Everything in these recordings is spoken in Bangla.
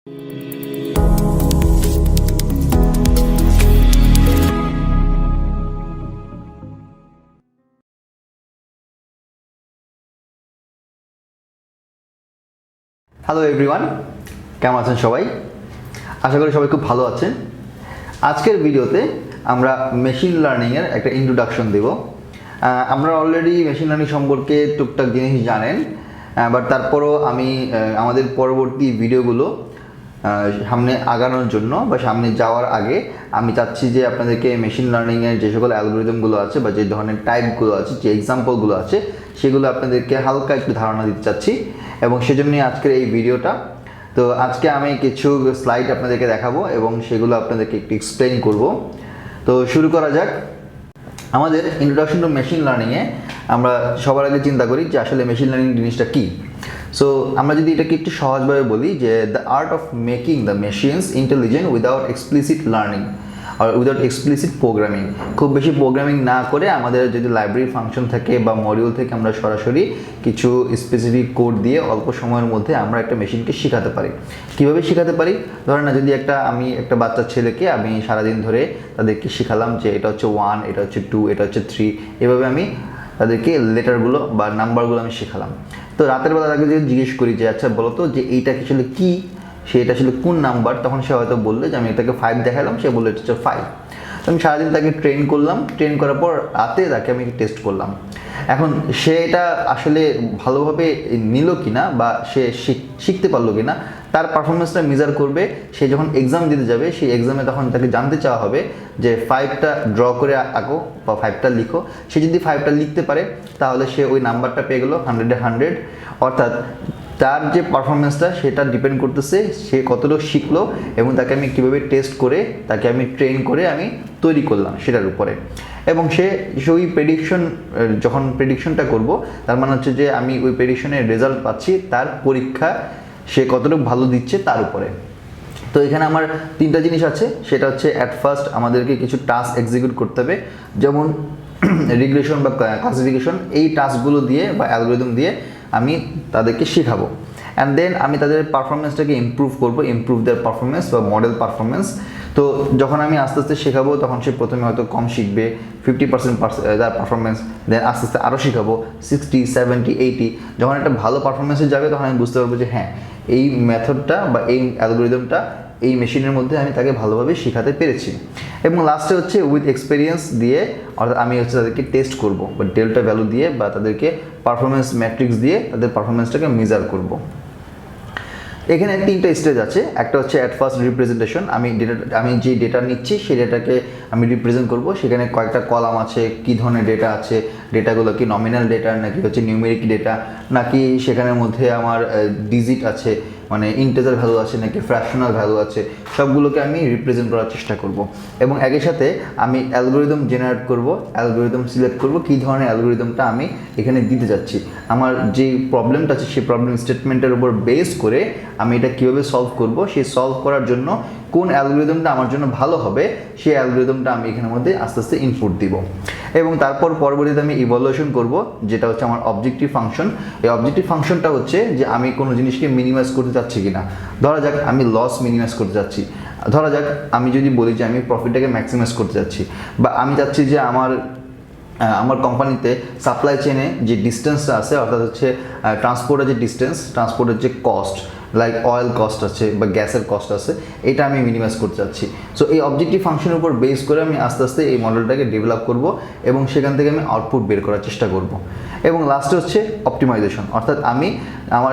হ্যালো এভরিওয়ান, কেমন আছেন সবাই? আশা করি সবাই খুব ভালো আছেন। আজকের ভিডিওতে আমরা মেশিন লার্নিংয়ের একটা ইন্ট্রোডাকশন দেব। আমরা অলরেডি মেশিন লার্নিং সম্পর্কে টুকটাক জিনিস জানেন, বাট তারপরও আমি আমাদের পরবর্তী ভিডিওগুলো সামনে আগানোর জন্য বা সামনে যাওয়ার আগে আমি চাচ্ছি যে আপনাদেরকে মেশিন লার্নিংয়ের যে সকল অ্যালগরিদমগুলো আছে বা যে ধরনের টাইপগুলো আছে, যে এক্সাম্পলগুলো আছে, সেগুলো আপনাদেরকে হালকা একটু ধারণা দিতে চাচ্ছি এবং সেজন্যই আজকের এই ভিডিওটা। তো আজকে আমি কিছু স্লাইড আপনাদেরকে দেখাবো এবং সেগুলো আপনাদেরকে একটু এক্সপ্লেইন করব। তো শুরু করা যাক। আমাদের ইন্ট্রোডাকশন টু মেশিন লার্নিংয়ে আমরা সবার আগে চিন্তা করি যে আসলে মেশিন লার্নিং জিনিসটা কী। সো আমরা যদি এটাকে একটু সহজভাবে বলি যে the art of making the machines intelligent without explicit learning আর উইদাউট এক্সপ্লিসিট প্রোগ্রামিং। খুব বেশি প্রোগ্রামিং না করে আমাদের যদি লাইব্রেরি ফাংশন থাকে বা মডিউল থেকে আমরা সরাসরি কিছু স্পেসিফিক কোড দিয়ে অল্প সময়ের মধ্যে আমরা একটা মেশিনকে শেখাতে পারি। কীভাবে শেখাতে পারি? ধরেন না, যদি আমি একটা বাচ্চা ছেলেকে আমি সারাদিন ধরে তাদেরকে শেখালাম যে এটা হচ্ছে 1, এটা হচ্ছে 2, এটা হচ্ছে 3, এভাবে আমি তাদেরকে লেটারগুলো বা নাম্বারগুলো আমি শেখালাম। তো রাতের বেলা তাকে যদি জিজ্ঞেস করি যে আচ্ছা বলো তো যে এইটা আসলে কী, সে এটা আসলে কোন নাম্বার, তখন সে হয়তো বললে যে আমি এটাকে 5 দেখালাম, সে বললো এটা হচ্ছে 5। তো আমি সারাদিন তাকে ট্রেন করলাম, ট্রেন করার পর রাতে তাকে আমি টেস্ট করলাম। এখন সে এটা আসলে ভালোভাবে নিল কিনা বা সে শিখতে পারলো কিনা, তার পারফরমেন্সটা মেজার করবে সে যখন এক্সাম দিতে যাবে। সেই এক্সামে তখন তাকে জানতে চাওয়া হবে যে 5টা ড্র করে আঁকো বা 5টা লিখো। সে যদি 5টা লিখতে পারে তাহলে সে ওই নাম্বারটা পেয়ে গেলো 100-এ 100। অর্থাৎ তার যে পারফরমেন্সটা সেটা ডিপেন্ড করতেছে সে কতটুকু শিখলো এবং তাকে আমি কীভাবে টেস্ট করে তাকে আমি ট্রেন করে আমি তৈরি করলাম সেটার উপরে। এবং সে ওই যখন প্রেডিকশনটা করব, তার মানে হচ্ছে যে আমি ওই প্রেডিকশনের রেজাল্ট পাচ্ছি তার পরীক্ষা সে কতটুকু ভালো দিচ্ছে তার উপরে। তো এখানে আমার 3টা জিনিস আছে। সেটা হচ্ছে অ্যাট ফার্স্ট আমাদেরকে কিছু টাস্ক এক্সিকিউট করতে হবে, যেমন রিগ্রেশন বা ক্লাসিফিকেশন। এই টাস্কগুলো দিয়ে বা অ্যালগরিদম দিয়ে আমি তাদেরকে শেখাবো। অ্যান্ড দেন আমি তাদের পারফরমেন্সটাকে ইমপ্রুভ করবো, ইমপ্রুভ দেয়ার পারফরমেন্স বা মডেল পারফরমেন্স। তো যখন আমি আস্তে আস্তে শেখাবো তখন সে প্রথমে হয়তো কম শিখবে, 50% তার পারফরমেন্স, দেন আস্তে আস্তে আরও শেখাবো 60, 70, 80। যখন একটা ভালো পারফরমেন্সে যাবে তখন আমি বুঝতে পারবো যে হ্যাঁ, এই মেথডটা বা এই অ্যালগরিদমটা এই মেশিনের মধ্যে আমি তাকে ভালোভাবে শেখাতে পেরেছি। এবং লাস্টে হচ্ছে উইথ এক্সপিরিয়েন্স দিয়ে, অর্থাৎ আমি হচ্ছে তাদেরকে টেস্ট করব বা ডেল্টা ভ্যালু দিয়ে বা তাদেরকে পারফরমেন্স ম্যাট্রিক্স দিয়ে তাদের পারফরমেন্সটাকে মেজার করব। এখানে 3টা স্টেজ আছে। একটা হচ্ছে অ্যাট ফার্স্ট রিপ্রেজেন্টেশন। আমি যে ডেটা নিচ্ছি সেই ডেটাকে আমি রিপ্রেজেন্ট করব। সেখানে কয়েকটা কলাম আছে, কী ধরনের ডেটা আছে, ডেটাগুলো কি নমিনাল ডেটা নাকি হচ্ছে নিউমেরিক ডেটা, নাকি সেখানের মধ্যে আমার ডিজিট আছে, মানে ইন্টিজার ভ্যালু আছে নাকি ফ্র্যাকশনাল ভ্যালু আছে, সবগুলোকে আমি রিপ্রেজেন্ট করার চেষ্টা করব। এবং একই সাথে আমি অ্যালগরিদম জেনারেট করব, অ্যালগরিদম সিলেক্ট করব কী ধরনের অ্যালগরিদমটা আমি এখানে দিতে যাচ্ছি। আমার যে প্রবলেমটা আছে সেই প্রবলেম স্টেটমেন্টের উপর বেস করে আমি এটা কীভাবে সলভ করব, সেই সলভ করার জন্য কোন অ্যালগরিদমটা আমার জন্য ভালো হবে সেই অ্যালগরিদমটা আমি এখানের মধ্যে আস্তে আস্তে ইনপুট দিব। এবং তারপর পরবর্তীতে আমি ইভ্যালুয়েশন করব, যেটা হচ্ছে আমার অবজেক্টিভ ফাংশন। এই অবজেক্টিভ ফাংশনটা হচ্ছে যে আমি কোনো জিনিসকে মিনিমাইজ করতে চাচ্ছি কিনা। ধরা যাক আমি লস মিনিমাইজ করতে চাচ্ছি, ধরা যাক আমি যদি বলি যে আমি প্রফিটটাকে ম্যাক্সিমাইজ করতে চাচ্ছি, বা আমি চাচ্ছি যে আমার কোম্পানিতে সাপ্লাই চেনে যে ডিস্টেন্সটা আছে, অর্থাৎ হচ্ছে ট্রান্সপোর্টের যে ডিস্টেন্স, ট্রান্সপোর্টের যে কস্ট, লাইক অয়েল কস্ট আছে বা গ্যাসের কস্ট আছে, এটা আমি মিনিমাইজ করতে চাচ্ছি। সো এই অবজেক্টিভ ফাংশনের উপর বেস করে আমি আস্তে আস্তে এই মডেলটাকে ডেভেলপ করব এবং সেখান থেকে আমি আউটপুট বের করার চেষ্টা করব। এবং লাস্টে হচ্ছে অপটিমাইজেশন, অর্থাৎ আমি আমার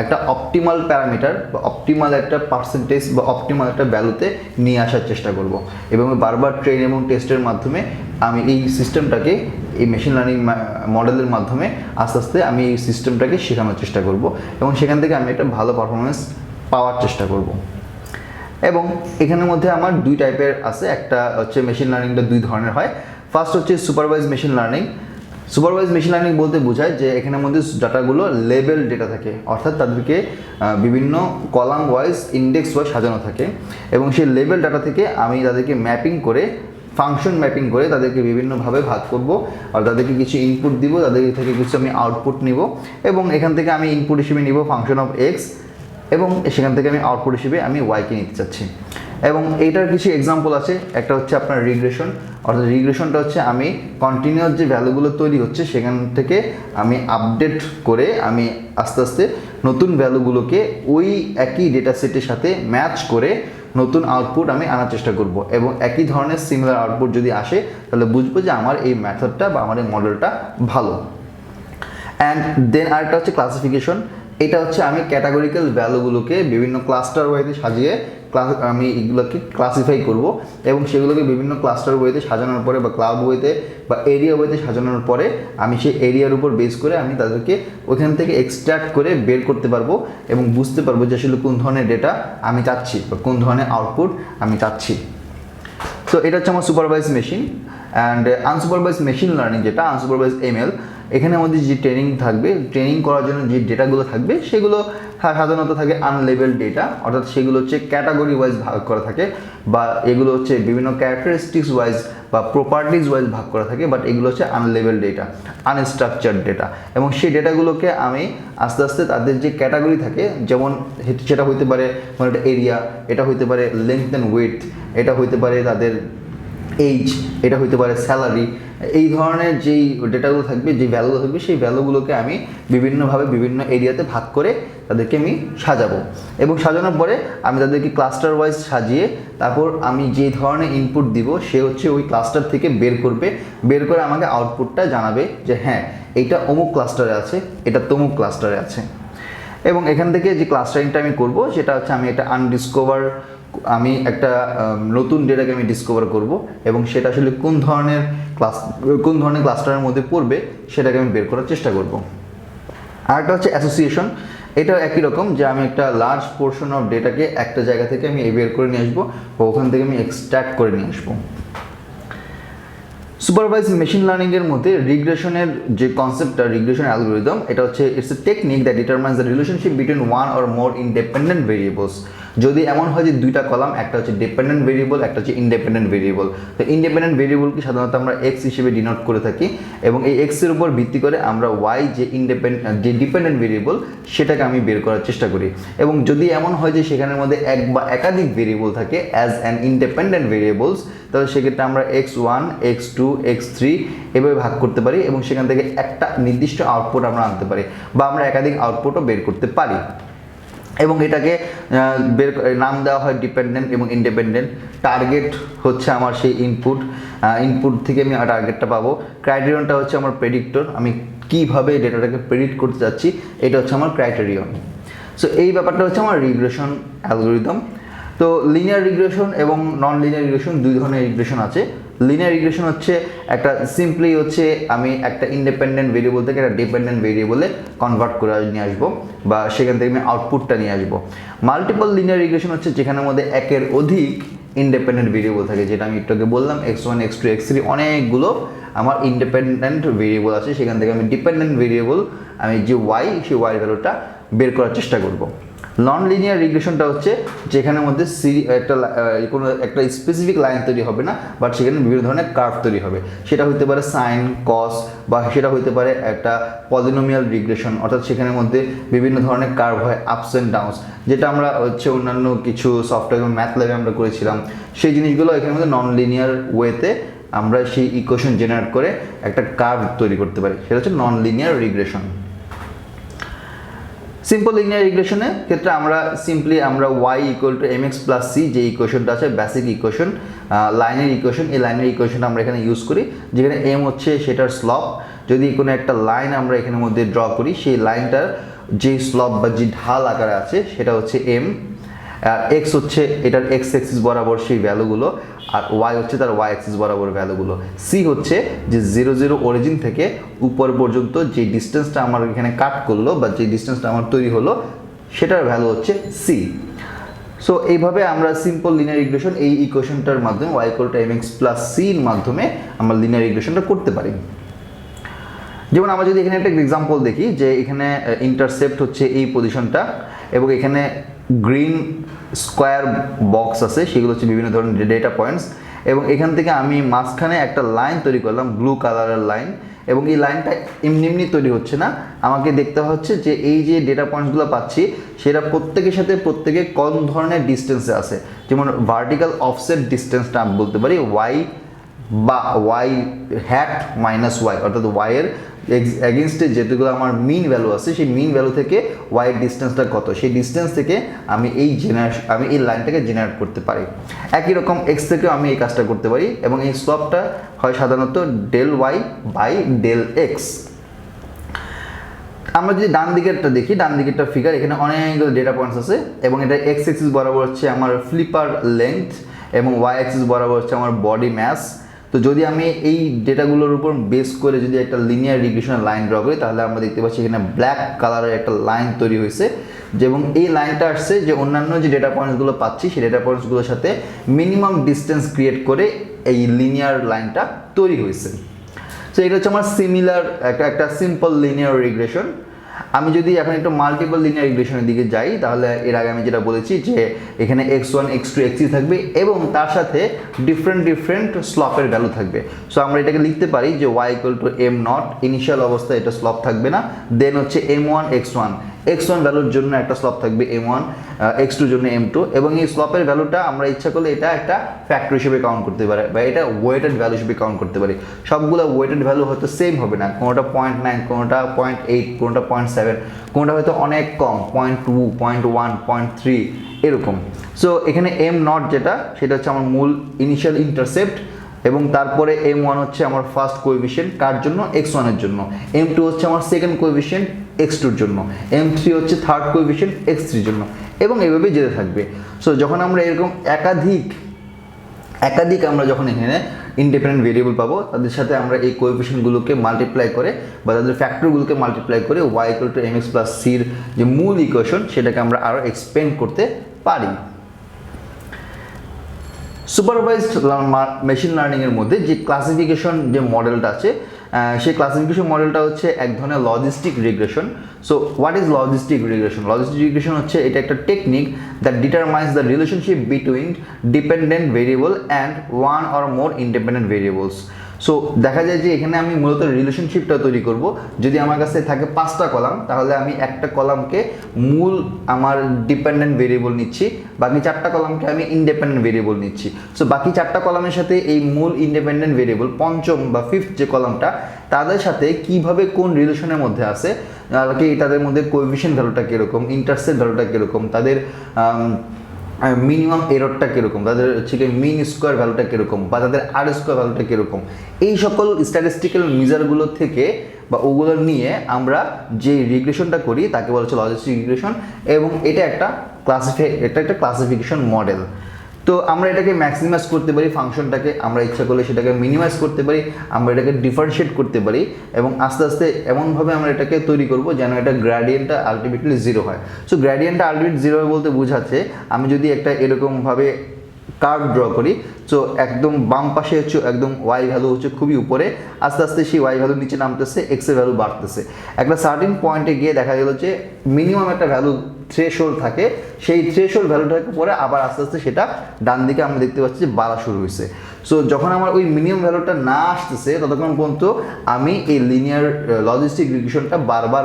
একটা অপটিমাল প্যারামিটার বা অপটিমাল একটা পার্সেন্টেজ বা অপটিমাল একটা ভ্যালুতে নিয়ে আসার চেষ্টা করব। এবং বারবার ট্রেন এবং টেস্টের মাধ্যমে আমি এই সিস্টেমটাকে, এই মেশিন লার্নিং মডেলের মাধ্যমে আস্তে আস্তে আমি এই সিস্টেমটাকে শেখানোর চেষ্টা করব এবং সেখান থেকে আমি একটা ভালো পারফরমেন্স পাওয়ার চেষ্টা করব। এবং এখানের মধ্যে আমার 2 টাইপের আছে। একটা হচ্ছে মেশিন লার্নিংটা 2 ধরনের হয়। ফার্স্ট হচ্ছে supervise machine learning. Supervise machine learning বলতে বোঝায় যে এখানের মধ্যে ডাটাগুলো লেবেল ডেটা থাকে, অর্থাৎ তাদেরকে বিভিন্ন কলাম ওয়াইজ, ইন্ডেক্স ওয়াইজ সাজানো থাকে এবং সেই লেবেল ডাটা থেকে আমি তাদেরকে ম্যাপিং করে, ফাংশন ম্যাপিং করে তাদেরকে বিভিন্নভাবে ভাগ করব আর তাদেরকে কিছু ইনপুট দিব, তাদের থেকে কিছু আমি আউটপুট নিব এবং এখান থেকে আমি ইনপুট হিসেবে নিব ফাংশন অফ এক্স এবং সেখান থেকে আমি আউটপুট হিসেবে আমি ওয়াইকে নিতে চাচ্ছি। এবং এইটার কিছু এক্সাম্পল আছে। একটা হচ্ছে আপনার রিগ্রেশন, অর্থাৎ রিগ্রেশনটা হচ্ছে আমি কন্টিনিউয়াস যে ভ্যালুগুলো তৈরি হচ্ছে সেখান থেকে আমি আপডেট করে আমি আস্তে আস্তে নতুন ভ্যালুগুলোকে ওই একই ডেটা সেটের সাথে ম্যাচ করে নতুন আউটপুট আমি আনার চেষ্টা করব, এবং একই ধরনের সিমিলার আউটপুট যদি আসে তাহলে বুঝবো যে আমার এই মেথডটা বা আমার এই মডেলটা ভালো। অ্যান্ড দেন আরেকটা হচ্ছে ক্লাসিফিকেশন। এটা হচ্ছে আমি ক্যাটাগরিক্যাল ভ্যালুগুলোকে বিভিন্ন ক্লাস্টার ওয়াইজে সাজিয়ে আমি এগুলোকে ক্লাসিফাই করব, এবং সেগুলোকে বিভিন্ন ক্লাস্টার ওয়েতে সাজানোর পরে বা ক্লাউড ওয়েতে বা এরিয়া ওয়েতে সাজানোর পরে আমি সেই এরিয়ার উপর বেস করে আমি তাদেরকে ওখান থেকে এক্সট্র্যাক্ট করে বের করতে পারবো এবং বুঝতে পারবো যে আসলে কোন ধরনের ডেটা আমি চাচ্ছি বা কোন ধরনের আউটপুট আমি চাচ্ছি। তো এটা হচ্ছে আমার supervise machine. And unsupervised machine learning, যেটা আনসুপারভাইজ এমএল, এখানে আমাদের যে ট্রেনিং থাকবে, ট্রেনিং করার জন্য যে ডেটাগুলো থাকবে সেগুলো সাধারণত থাকে আনলেবেল ডেটা, অর্থাৎ সেগুলো হচ্ছে ক্যাটাগরি ওয়াইজ ভাগ করা থাকে, বা এগুলো হচ্ছে বিভিন্ন ক্যারেক্টারিস্টিক্স ওয়াইজ বা প্রপার্টিজ ওয়াইজ ভাগ করা থাকে, বাট এগুলো হচ্ছে আনলেবেল ডেটা, আনস্ট্রাকচার্ড ডেটা। এবং সেই ডেটাগুলোকে আমি আস্তে আস্তে তাদের যে ক্যাটাগরি থাকে, যেমন সেটা হইতে পারে মানে এটা এরিয়া, এটা হইতে পারে লেন্থ অ্যান্ড উইডথ, এটা হইতে পারে তাদের এইজ, এটা হইতে পারে স্যালারি, এই ধরনের যেই ডেটাগুলো থাকবে, যে ভ্যালুগুলো থাকবে, সেই ভ্যালুগুলোকে আমি বিভিন্নভাবে বিভিন্ন এরিয়াতে ভাগ করে তাদেরকে আমি সাজাবো। এবং সাজানোর পরে আমি তাদেরকে ক্লাস্টার ওয়াইজ সাজিয়ে তারপর আমি যে ধরনের ইনপুট দিব সে হচ্ছে ওই ক্লাস্টার থেকে বের করবে, বের করে আমাকে আউটপুটটা জানাবে যে হ্যাঁ এইটা অমুক ক্লাস্টারে আছে, এটা তমুক ক্লাস্টারে আছে। এবং এখান থেকে যে ক্লাস্টারিংটা আমি করব সেটা হচ্ছে আমি একটা আমি একটা নতুন ডেটাকে আমি ডিসকভার করব, এবং সেটা আসলে কোন ধরনের ক্লাস্টারের মধ্যে পড়বে সেটাকে আমি বের করার চেষ্টা করব। আরেকটা হচ্ছে অ্যাসোসিয়েশন। এটাও একই রকম, যে আমি একটা লার্জ পোর্শন অফ ডেটাকে একটা জায়গা থেকে আমি বের করে নিয়ে আসবো বা ওখান থেকে আমি এক্সট্র্যাক্ট করে নিয়ে আসবো। সুপারভাইজ মেশিন লার্নিংয়ের মধ্যে রিগ্রেশনের যে কনসেপ্টটা, রিগ্রেশন অ্যালগরিদম, এটা হচ্ছে it's a technique that determines the relationship between one or more independent variables. যদি এমন হয় যে দুইটা কলাম, একটা হচ্ছে ডিপেন্ডেন্ট ভেরিয়েবল, একটা হচ্ছে ইন্ডিপেন্ডেন্ট ভেরিয়েবল, তো ইন্ডিপেন্ডেন্ট ভেরিয়েবলকে সাধারণত আমরা এক্স হিসেবে ডিনোট করে থাকি, এবং এই এক্সের উপর ভিত্তি করে আমরা ওয়াই যে ডিপেন্ডেন্ট ভেরিয়েবল সেটাকে আমি বের করার চেষ্টা করি। এবং যদি এমন হয় যে সেখানের মধ্যে এক বা একাধিক ভেরিয়েবল থাকে অ্যাজ অ্যান ইন্ডিপেন্ডেন্ট ভেরিয়েবলস, তাহলে সেক্ষেত্রে আমরা x1, x2, x3 এভাবে ভাগ করতে পারি, এবং সেখান থেকে একটা নির্দিষ্ট আউটপুট আমরা আনতে পারি, বা আমরা একাধিক আউটপুটও বের করতে পারি। এবং এটাকে নাম দেওয়া হয় ডিপেন্ডেন্ট এবং ইন্ডিপেন্ডেন্ট। টার্গেট হচ্ছে আমার সেই ইনপুট থেকে আমি টার্গেটটা পাবো। ক্রাইটেরিয়নটা হচ্ছে আমার প্রেডিক্টর, আমি কীভাবে ডেটাটাকে প্রেডিক্ট করতে চাচ্ছি, এটা হচ্ছে আমার ক্রাইটেরিয়ন। সো এই ব্যাপারটা হচ্ছে আমার রিগ্রেশন অ্যালগরিদম। তো লিনিয়ার রিগ্রেশন এবং নন লিনিয়ার রিগ্রেশন, দুই ধরনের রিগ্রেশন আছে। লিনিয়ার রিগ্রেশন হচ্ছে একটা সিম্পলি হচ্ছে আমি একটা ইন্ডিপেন্ডেন্ট ভেরিয়েবল থেকে একটা ডিপেন্ডেন্ট ভেরিয়েবলে কনভার্ট করে নিয়ে আসবো, বা সেখান থেকে আমি আউটপুটটা নিয়ে আসবো। মাল্টিপল লিনিয়ার রিগ্রেশন হচ্ছে যেখানের মধ্যে একের অধিক ইন্ডিপেন্ডেন্ট ভেরিয়েবল থাকে, যেটা আমি একটু আগে বললাম, x1, x2, x3 অনেকগুলো আমার ইন্ডিপেন্ডেন্ট ভেরিয়েবল আছে, সেখান থেকে আমি ডিপেন্ডেন্ট ভেরিয়েবল আমি যে ওয়াই, সেই ওয়াই ভ্যালুটা বের করার চেষ্টা করব। নন লিনিয়ার রিগ্রেশনটা হচ্ছে যেখানের মধ্যে কোনো একটা স্পেসিফিক লাইন তৈরি হবে না, বাট সেখানে বিভিন্ন ধরনের কার্ভ তৈরি হবে। সেটা হতে পারে সাইন, কস, বা সেটা হতে পারে একটা পলিনোমিয়াল রিগ্রেশন, অর্থাৎ সেখানের মধ্যে বিভিন্ন ধরনের কার্ভ হয়, আপস অ্যান্ড ডাউনস, যেটা আমরা হচ্ছে অন্যান্য কিছু সফটওয়্যার ম্যাথ ল্যাবে আমরা করেছিলাম। সেই জিনিসগুলো এখানের মধ্যে নন লিনিয়ার ওয়েতে আমরা সেই ইকুয়েশন জেনারেট করে একটা কার্ভ তৈরি করতে পারি, সেটা হচ্ছে non linear regression. Simple linear রিগ্রেশনের ক্ষেত্রে আমরা y equal to mx plus c যে ইকুয়েশনটা আছে, বেসিক ইকুয়েশন, লাইনের ইকুয়েশন, এই লাইনের ইকুয়েশনটা আমরা এখানে ইউজ করি, যেখানে m হচ্ছে সেটার স্লপ। যদি কোনো একটা লাইন আমরা এখানের মধ্যে ড্র করি, সেই লাইনটার যে স্লপ বা যে ঢাল আকারে আছে সেটা হচ্ছে m, আর x হচ্ছে এটার x অ্যাক্সিস বরাবর সেই ভ্যালুগুলো, আর y হচ্ছে তার y অ্যাক্সিস বরাবর ভ্যালুগুলো। c হচ্ছে যে 0 অরিজিন থেকে উপর পর্যন্ত যে ডিস্টেন্সটা আমার এখানে কাট করলো বা যে ডিস্টেন্সটা আমার তৈরি হলো সেটার ভ্যালু হচ্ছে c। সো এইভাবে আমরা সিম্পল লিনিয়ার রিগ্রেশন এই ইকুয়েশনটার মাধ্যমে y equal to mx plus c এর মাধ্যমে আমরা লিনিয়ার রিগ্রেশনটা করতে পারি। যেমন আমরা যদি এখানে একটা এক্সাম্পল দেখি, যে এখানে ইন্টারসেপ্ট হচ্ছে এই পজিশনটা, এবং এখানে গ্রিন স্কোয়ার বক্স আছে, সেগুলো হচ্ছে বিভিন্ন ধরনের ডেটা পয়েন্টস, এবং এখান থেকে আমি মাঝখানে একটা লাইন তৈরি করলাম, ব্লু কালারের লাইন, এবং এই লাইনটা এমনি এমনি তৈরি হচ্ছে না, আমাকে দেখতে হচ্ছে যে এই যে ডেটা পয়েন্টসগুলো পাচ্ছি সেটা প্রত্যেকের সাথে প্রত্যেকে কোন ধরনের ডিস্টেন্সে আছে। যেমন ভার্টিক্যাল অফসেট ডিস্টেন্সটা আমি বলতে পারি ওয়াই বা ওয়াই হ্যাট মাইনাস ওয়াই, অর্থাৎ ওয়াইয়ের এগেনস্টে যেগুলো আমার মিন ভ্যালু আছে সেই মিন ভ্যালু থেকে ওয়াইয়ের ডিস্টেন্সটা কত, সেই ডিস্টেন্স থেকে আমি এই লাইনটাকে জেনারেট করতে পারি। একই রকম এক্স থেকেও আমি এই কাজটা করতে পারি এবং এই স্লপটা হয় সাধারণত del y by del x. আমরা যদি ডান দিকেরটা দেখি, ডান দিকেরটা ফিগার, এখানে অনেকগুলো ডেটা পয়েন্টস আছে এবং এটা এক্স অ্যাক্সিস বরাবর হচ্ছে আমার ফ্লিপার লেন্থ এবং ওয়াই অ্যাক্সিস বরাবর হচ্ছে আমার বডি ম্যাস। তো যদি আমি এই ডেটাগুলোর উপর বেস করে যদি একটা লিনিয়ার রিগ্রেশনের লাইন ড্র করি তাহলে আমরা দেখতে পাচ্ছি এখানে ব্ল্যাক কালারের একটা লাইন তৈরি হয়েছে এবং এই লাইনটা আসছে যে অন্যান্য যে ডেটা পয়েন্টসগুলো পাচ্ছি সেই ডেটা পয়েন্টসগুলোর সাথে মিনিমাম ডিস্টেন্স ক্রিয়েট করে এই লিনিয়ার লাইনটা তৈরি হয়েছে। সো এটা হচ্ছে আমার সিমিলার একটা সিম্পল লিনিয়ার রিগ্রেশন। আমি যদি এখন একটু মাল্টিপল লিনিয়ার রিগ্রেশনের দিকে যাই তাহলে এর আগে আমি যেটা বলেছি যে এখানে x1 x2 x3 থাকবে এবং তার সাথে ডিফারেন্ট স্লপের ভ্যালু থাকবে। সো আমরা এটাকে লিখতে পারি যে y m নট, ইনিশিয়াল অবস্থায় এটা স্লপ থাকবে না, দেন হচ্ছে m1 x1 ভ্যালুর জন্য একটা স্লপ থাকবে m1, x2 জন্য m2 এবং এই স্লপের ভ্যালুটা আমরা ইচ্ছা করলে এটা একটা ফ্যাক্টর হিসেবে কাউন্ট করতে পারি বা এটা ওয়েটেড ভ্যালু হিসেবে কাউন্ট করতে পারি। সবগুলো ওয়েটেড ভ্যালু হয়তো সেম হবে না, কোনোটা 0.9, কোনোটা 0.8, কোনোটা 0.7, কোনোটা হয়তো অনেক কম 0.2, 0.1, 0.3 এরকম। সো এখানে m নট যেটা সেটা হচ্ছে আমার মূল ইনিশিয়াল ইন্টারসেপ্ট এবং তারপরে m1 হচ্ছে আমার ফার্স্ট কোএফিশিয়েন্ট কার জন্য, x1 এর জন্য, m2 হচ্ছে আমার সেকেন্ড কোএফিশিয়েন্ট x2 এর জন্য, m3 হচ্ছে থার্ড কোএফিশিয়েন্ট x3 এর জন্য এবং এইভাবে যেতে থাকবে। সো যখন আমরা এরকম একাধিক আমরা যখন এখানে ইন্ডিপেন্ডেন্ট ভেরিয়েবল পাবো তাদের সাথে আমরা এই কোএফিশিয়েন্টগুলোকে মাল্টিপ্লাই করে বা তাদের ফ্যাক্টরগুলোকে মাল্টিপ্লাই করে y mx প্লাস c এর যে মূল ইকুয়েশন সেটাকে আমরা আরও এক্সপেন্ড করতে পারি। সুপারভাইজড মেশিন লার্নিংয়ের মধ্যে যে ক্লাসিফিকেশন যে মডেলটা আছে সেই ক্লাসিফিকেশন মডেলটা হচ্ছে এক ধরনের logistic regression. So what is logistic regression? Logistic regression হচ্ছে এটা একটা technique that determines the relationship between dependent variable and one or more independent variables. So দেখা যায় যে এখানে আমি মূলত রিলেশনশিপটা তৈরি করব। যদি আমার কাছে থাকে 5টা কলাম তাহলে আমি একটা কলামকে মূল আমার ডিপেন্ডেন্ট ভেরিয়েবল নিচ্ছি, বাকি 4টা কলামকে আমি ইন্ডিপেন্ডেন্ট ভেরিয়েবল নিচ্ছি। সো বাকি 4টা কলামের সাথে এই মূল ইন্ডিপেন্ডেন্ট ভেরিয়েবল পঞ্চম বা ফিফথ যে কলামটা তাদের সাথে কিভাবে কোন রিলেশনের মধ্যে আছে, তাদের মধ্যে কোএফিশিয়েন্ট ভ্যালুটা কীরকম, ইন্টারসেপ্ট ভ্যালুটা কীরকম, তাদের মিনিমাম এররটা কীরকম, তাদের হচ্ছে কি মিন স্কোয়ার ভ্যালুটা কীরকম বা তাদের আর স্কোয়ার ভ্যালুটা কীরকম, এই সকল স্ট্যাটিস্টিক্যাল মেজারগুলো থেকে বা ওগুলো নিয়ে আমরা যে রিগ্রেশনটা করি তাকে বলা হচ্ছে লজিস্টিক রিগ্রেশন এবং এটা একটা ক্লাসিফিকেশন মডেল। তো আমরা এটাকে ম্যাক্সিমাইজ করতে পারি, ফাংশনটাকে আমরা ইচ্ছা করলে সেটাকে মিনিমাইজ করতে পারি, আমরা এটাকে ডিফারেন্সিয়েট করতে পারি এবং আস্তে আস্তে এমনভাবে আমরা এটাকে তৈরি করব যেন এটা গ্রেডিয়েন্টটা আলটিমেটলি 0 হয়। সো গ্রেডিয়েন্টটা আলটিমেট 0 হয় বলতে বোঝাচ্ছে আমি যদি একটা এরকমভাবে কার্ভ ড্র করি, সো একদম বাম পাশে হচ্ছে একদম ওয়াই ভ্যালু হচ্ছে খুবই উপরে, আস্তে আস্তে সেই ওয়াই ভ্যালু নিচে নামতেছে, এক্সের ভ্যালু বাড়তেছে, একটা সার্টিন পয়েন্টে গিয়ে দেখা গেল যে মিনিমাম একটা ভ্যালু থ্রেশহোল্ড থাকে, সেই থ্রেশহোল্ড ভ্যালুটাকে পরে আবার আস্তে আস্তে সেটা ডান দিকে আমরা দেখতে পাচ্ছি যে বাড়া শুরু হয়েছে। সো যখন আমার ওই মিনিমাম ভ্যালুটা না আসতেছে ততক্ষণ পর্যন্ত আমি এই লিনিয়ার লজিস্টিক রিগ্রেশনটা বারবার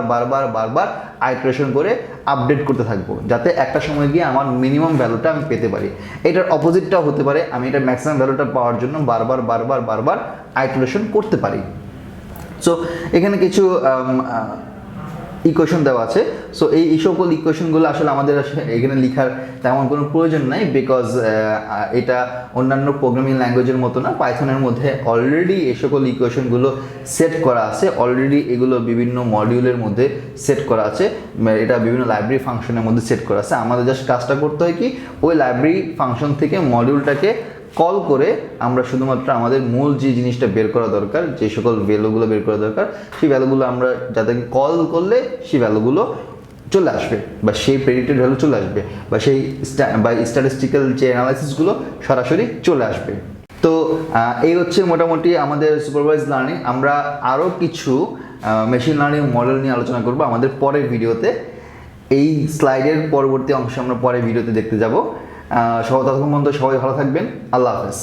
আইটারেশন করে আপডেট করতে থাকবো যাতে একটা সময় গিয়ে আমার মিনিমাম ভ্যালুটা আমি পেতে পারি। এটার অপোজিটটাও হতে পারে, আমি এটা ম্যাক্সিমাম ভ্যালুটা পাওয়ার জন্য বারবার আইটারেশন করতে পারি। সো এখানে কিছু ইকুয়েশন দেওয়া আছে। সো এই সকল ইকুয়েশনগুলো আসলে আমাদের এখানে লেখার তেমন কোনো প্রয়োজন নাই, বিকজ এটা অন্যান্য প্রোগ্রামিং ল্যাঙ্গুয়েজের মতো না, পাইথনের মধ্যে অলরেডি এই সকল ইকুয়েশনগুলো সেট করা আছে, অলরেডি এগুলো বিভিন্ন মডিউলের মধ্যে সেট করা আছে, এটা বিভিন্ন লাইব্রেরি ফাংশনের মধ্যে সেট করা আছে। আমাদের জাস্ট কাজটা করতে হয় কি ওই লাইব্রেরি ফাংশন থেকে মডিউলটাকে কল করে আমরা শুধুমাত্র আমাদের মূল যে জিনিসটা বের করা দরকার, যে সকল ভ্যালুগুলো বের করা দরকার সেই ভ্যালুগুলো আমরা যাদেরকে কল করলে সেই ভ্যালুগুলো চলে আসবে বা সেই প্রেডিক্টেড ভ্যালু চলে আসবে বা সেই স্ট্যাটিস্টিক্যাল যে অ্যানালাইসিসগুলো সরাসরি চলে আসবে। তো এই হচ্ছে মোটামুটি আমাদের সুপারভাইজ লার্নিং। আমরা আরও কিছু মেশিন লার্নিং মডেল নিয়ে আলোচনা করব আমাদের পরের ভিডিওতে। এই স্লাইডের পরবর্তী অংশ আমরা পরের ভিডিওতে দেখতে যাব। ততক্ষণ পর্যন্ত সবাই ভালো থাকবেন। আল্লাহ হাফেজ।